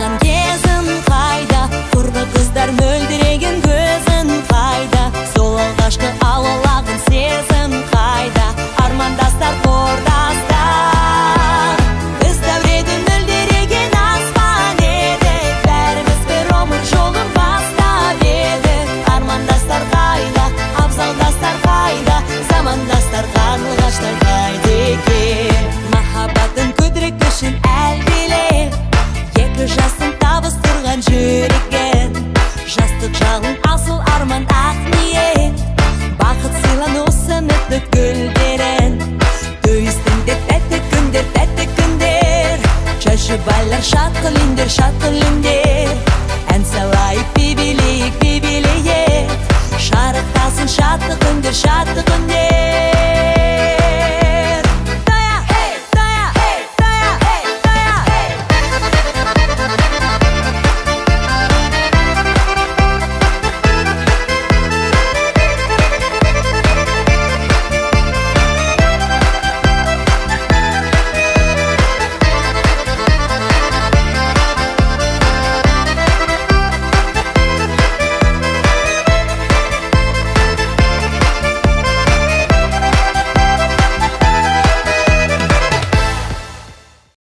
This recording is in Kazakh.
салған кезін қайда, құрбы қыздар мөлдіреген көзін қайда, сол алғашқы алалағын сезім қайда, армандастар қордастар. Біз дәуреді мөлдіреген аспан еді, бәріміз бір өмір жолын бастап еді. Армандастар қайда, абзалдастар қайда, замандастар қарлығаштар қайда екен. Махаббаттың көтерек күшін әлдилеп, екі жастың табыстырған жүреккен, жастық жағын асыл арман ақ ниет, бақыт сыйлан осы үміт гүлдерін. Төйістіңде тәтті күндер, чашы байлар шат күліндер, ән салайық бей билейік, шарықтасын шатты күндер.